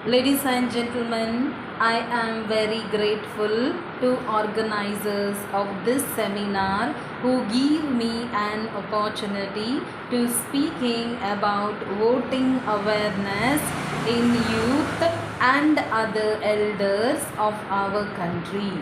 Ladies and gentlemen, I am very grateful to organizers of this seminar who give me an opportunity to speaking about voting awareness in youth and other elders of our country.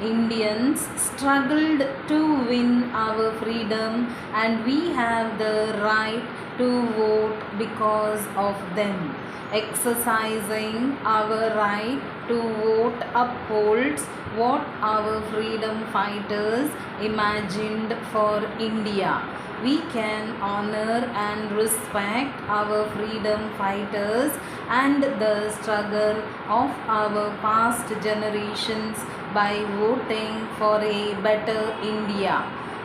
Indians struggled to win our freedom and we have the right to vote because of them. Exercising our right to vote upholds what our freedom fighters imagined for India. We can honor and respect our freedom fighters and the struggle of our past generations by voting for a better India.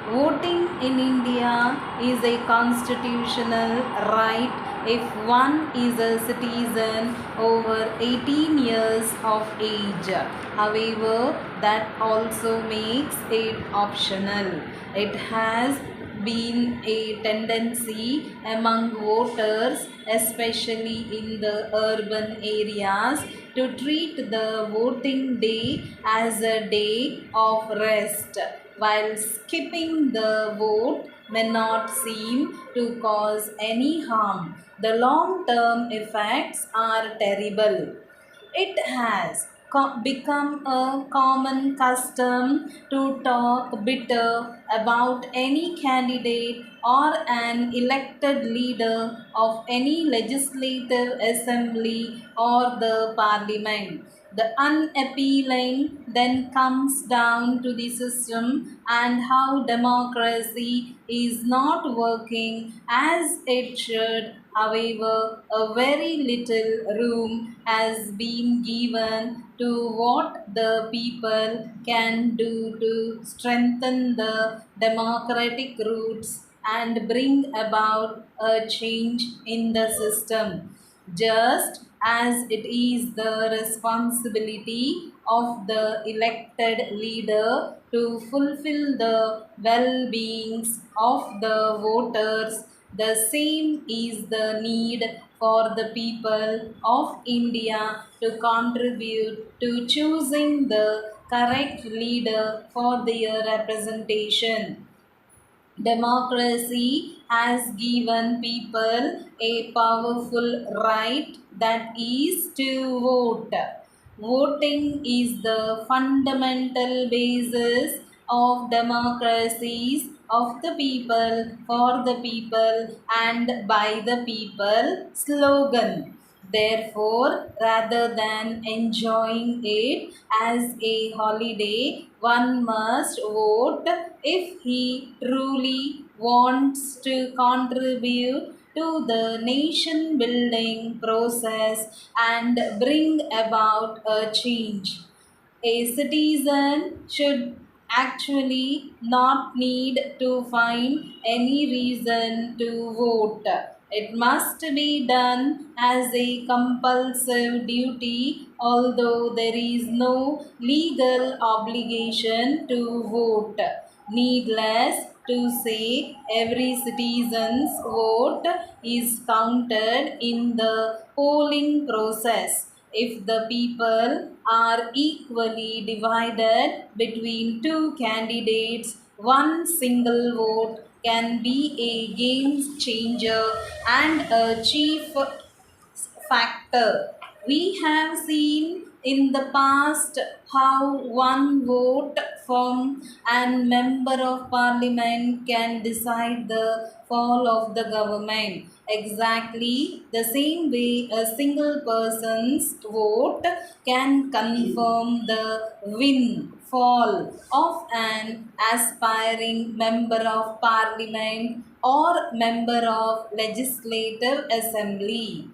Voting in India is a constitutional right if one is a citizen over 18 years of age. However, that also makes it optional. It has been a tendency among voters, especially in the urban areas, to treat the voting day as a day of rest, while skipping the vote may not seem to cause any harm. The long term effects are terrible. It has become a common custom to talk bitter about any candidate or an elected leader of any legislative assembly or the parliament. The unappealing then comes down to the system and how democracy is not working as it should. However, a very little room has been given to what the people can do to strengthen the democratic roots and bring about a change in the system, just as it is the responsibility of the elected leader to fulfill the well beings of the voters. The same is the need for the people of India to contribute to choosing the correct leader for their representation. Democracy has given people a powerful right, that is to vote. Voting is the fundamental basis of democracies of the people, for the people, and by the people slogan. Therefore, rather than enjoying it as a holiday, one must vote if he truly wants to contribute to the nation building process and bring about a change. A citizen should actually not need to find any reason to vote. It must be done as a compulsive duty, although there is no legal obligation to vote. Needless to say, every citizen's vote is counted in the polling process. If the people are equally divided between two candidates, one single vote can be a game changer and a chief factor. We have seen in the past how one vote from an member of parliament can decide the fall of the government. Exactly the same way a single person's vote can confirm the fall of an aspiring member of parliament or member of legislative assembly.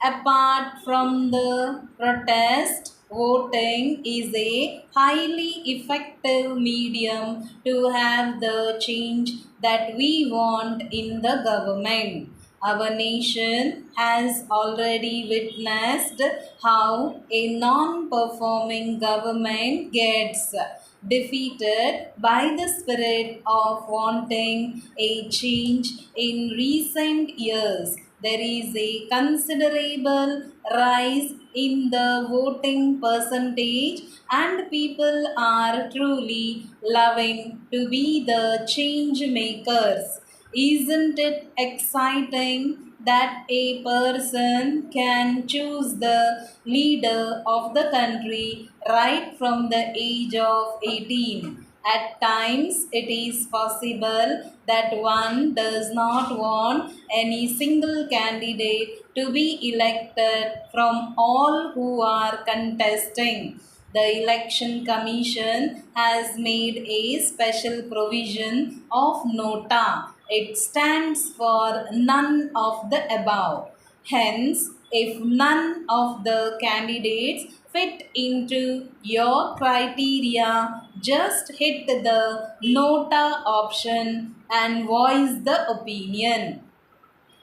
Apart from the protest, voting is a highly effective medium to have the change that we want in the government. Our nation has already witnessed how a non performing government gets defeated by the spirit of wanting a change in recent years. there is a considerable rise in the voting percentage, and people are truly loving to be the change makers. Isn't it exciting that a person can choose the leader of the country right from the age of 18? At times, it is possible that one does not want any single candidate to be elected from all who are contesting. The Election Commission has made a special provision of NOTA. It stands for none of the above. Hence, if none of the candidates fit into your criteria, just hit the NOTA option and voice the opinion.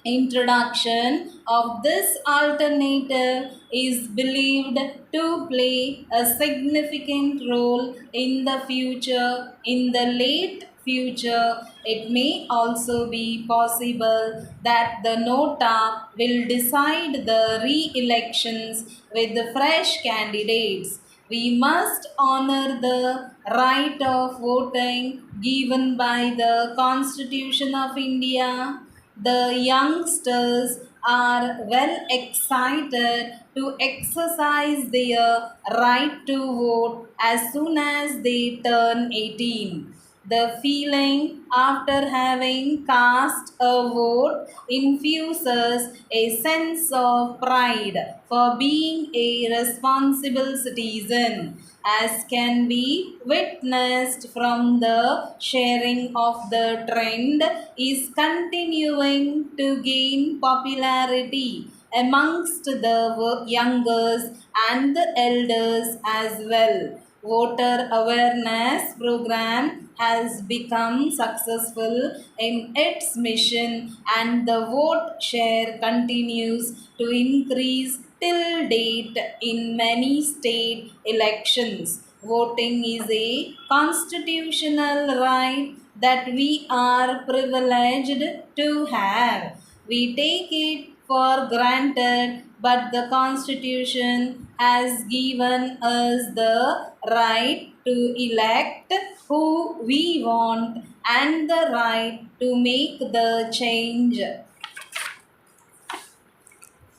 Introduction of this alternative is believed to play a significant role in the future. In the late future, it may also be possible that the NOTA will decide the re-elections with fresh candidates. We must honor the right of voting given by the Constitution of India. The youngsters are well excited to exercise their right to vote as soon as they turn 18. The feeling after having cast a vote infuses a sense of pride for being a responsible citizen, as can be witnessed from the sharing of the trend is continuing to gain popularity amongst the youngers and the elders as well. Voter awareness program has become successful in its mission, and the vote share continues to increase till date in many state elections. Voting is a constitutional right that we are privileged to have. We take it for granted, but the Constitution has given us the right to elect who we want and the right to make the change.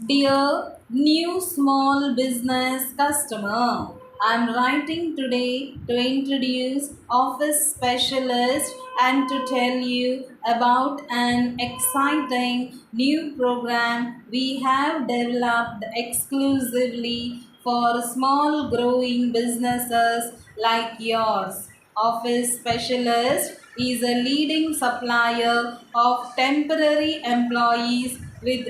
Dear new small business customer, I am writing today to introduce Office Specialist and to tell you about an exciting new program we have developed exclusively for small growing businesses like yours. Office Specialist is a leading supplier of temporary employees with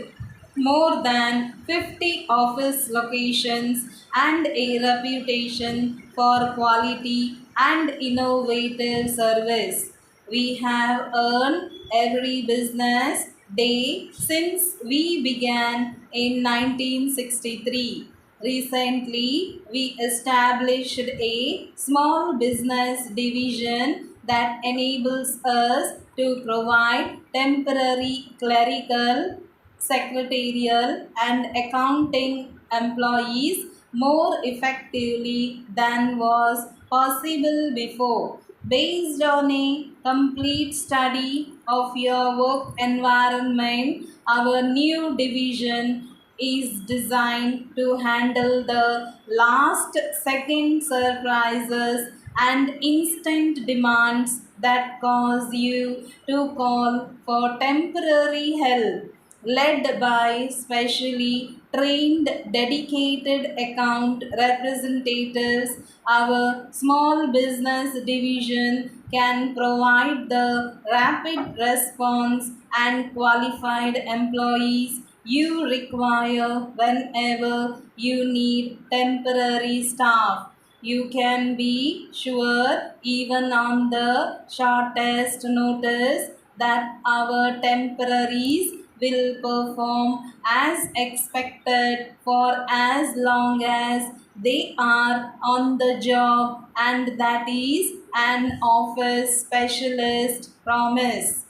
more than 50 office locations and a reputation for quality and innovative service. We have earned every business day since we began in 1963. Recently, we established a small business division that enables us to provide temporary clerical, secretarial, and accounting employees more effectively than was possible before. Based on a complete study of your work environment, our new division is designed to handle the last second surprises and instant demands that cause you to call for temporary help. Led by specially trained dedicated account representatives, our small business division can provide the rapid response and qualified employees you require whenever you need temporary staff. You can be sure, even on the shortest notice, that our temporaries will perform as expected for as long as they are on the job, and that is an office specialist promise.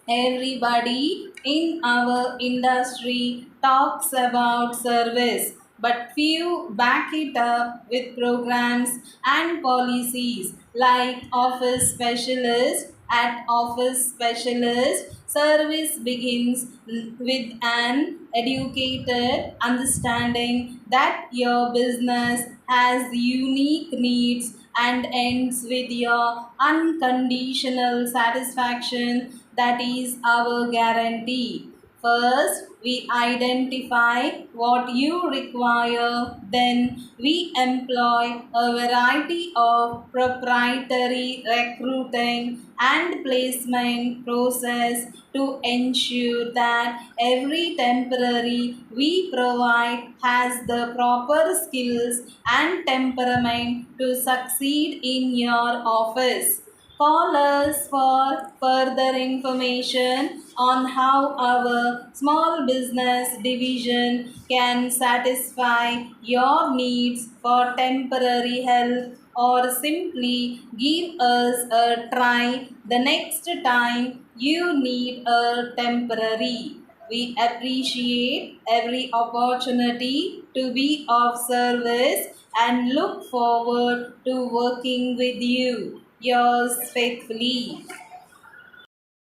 Everybody in our industry talks about service, but few back it up with programs and policies like office specialist. At office specialist, service begins with an educated understanding that your business has unique needs and ends with your unconditional satisfaction. That is our guarantee. First, we identify what you require, then, we employ a variety of proprietary recruiting and placement process to ensure that every temporary we provide has the proper skills and temperament to succeed in your office. Call us for further information on how our small business division can satisfy your needs for temporary help, or simply give us a try the next time you need a temporary. We appreciate every opportunity to be of service and look forward to working with you. Yours faithfully.